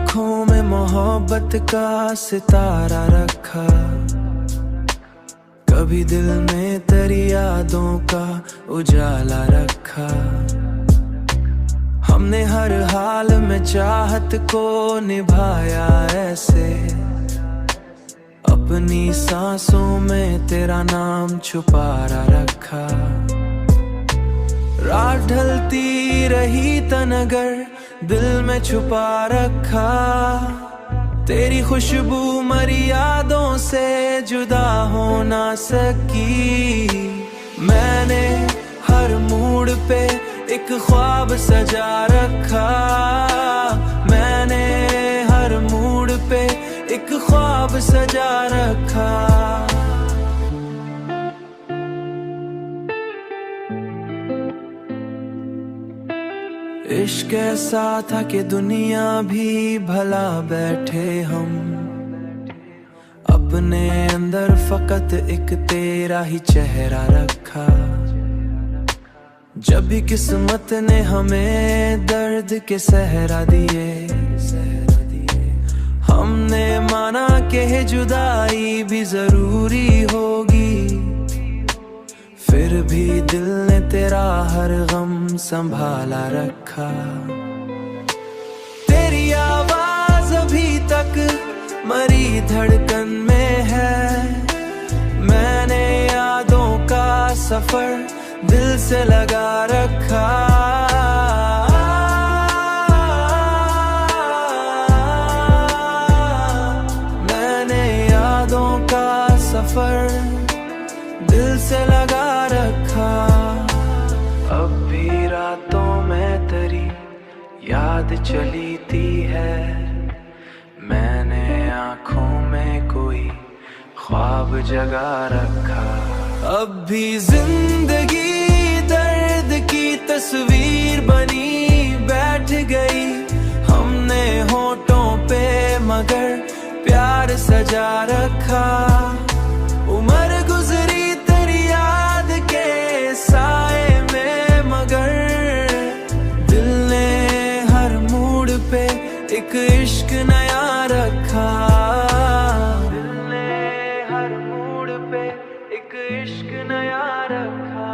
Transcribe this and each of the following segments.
आँखों में मोहब्बत का सितारा रखा, कभी दिल में तेरी यादों का उजाला रखा। हमने हर हाल में चाहत को निभाया ऐसे, अपनी सांसों में तेरा नाम छुपा रखा। रात ढलती रही तनगर दिल में छुपा रखा, तेरी खुशबू मरी यादों से जुदा हो ना सकी। मैंने हर मूड पे एक ख्वाब सजा रखा, मैंने हर मूड पे एक ख्वाब सजा रखा। इश्क ऐसा था कि दुनिया भी भला बैठे हम, अपने अंदर फकत एक तेरा ही चेहरा रखा। जब भी किस्मत ने हमें दर्द के सहरा दिए, हमने माना कि जुदाई भी जरूरी होगी। फिर भी दिल ने तेरा हर गम संभाला रखा। तेरी आवाज अभी तक मरी धड़कन में है, मैंने यादों का सफर दिल से लगा रखा। मैंने यादों का सफर दिल से लगा रखा। अब भी रातों में तेरी याद चली थी है, मैंने आँखों में कोई ख्वाब जगा रखा। अब भी जिंदगी दर्द की तस्वीर बनी बैठ गई, हमने होठों पे मगर प्यार सजा रखा। उम्र गुजरी तेरी याद के साए में, मगर दिल ने हर मूड पे एक इश्क नया रखा। दिल ने हर मूड पे एक इश्क नया रखा।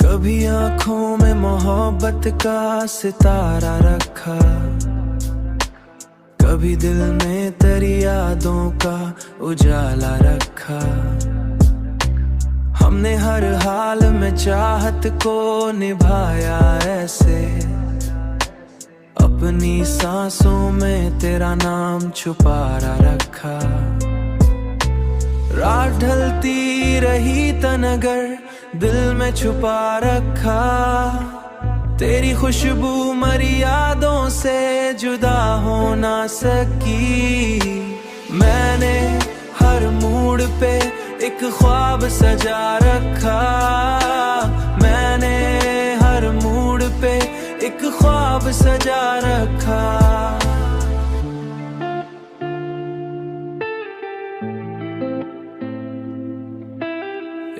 कभी आँखों में मोहब्बत का सितारा रखा, कभी दिल में तेरी यादों का उजाला रखा। हमने हर हाल में चाहत को निभाया ऐसे, अपनी सांसों में तेरा नाम छुपा रखा। रात ढलती रही तनगर दिल में छुपा रखा, तेरी खुशबू मरी यादों से जुदा हो ना सकी। मैंने हर मूड पे एक ख्वाब सजा रखा, मैंने हर मूड पे एक ख्वाब सजा रखा।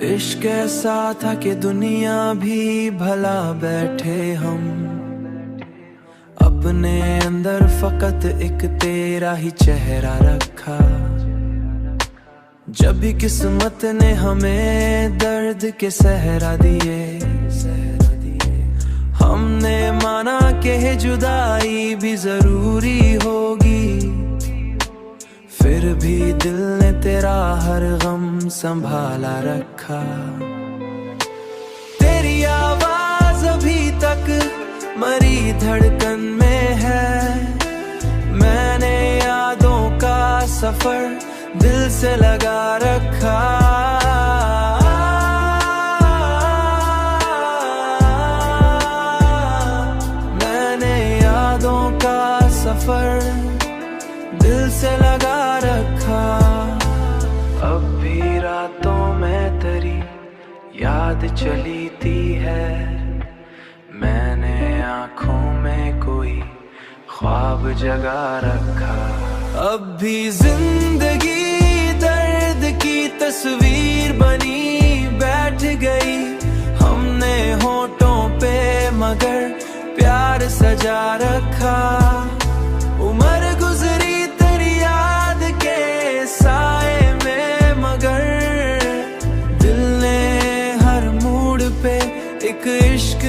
इश्क ऐसा था कि दुनिया भी भला बैठे हम, अपने अंदर फकत एक तेरा ही चेहरा रखा। जब भी किस्मत ने हमें दर्द के सहरा दिए, हमने माना कि जुदाई भी जरूरी होगी। फिर भी दिल ने तेरा हर गम संभाला रखा। तेरी आवाज अभी तक मरी धड़कन में है, मैंने यादों का सफर दिल से लगा रखा। मैंने यादों का सफर दिल से लगा रखा। अब भी रातों में तेरी याद चली थी है, मैंने आंखों में कोई ख्वाब जगा रखा। अब भी जिंदगी दर्द की तस्वीर बनी बैठ गई, हमने होठों पे मगर प्यार सजा रखा। उम्र गुजरी तेरी याद के साए में, मगर दिल ने हर मूड पे एक इश्क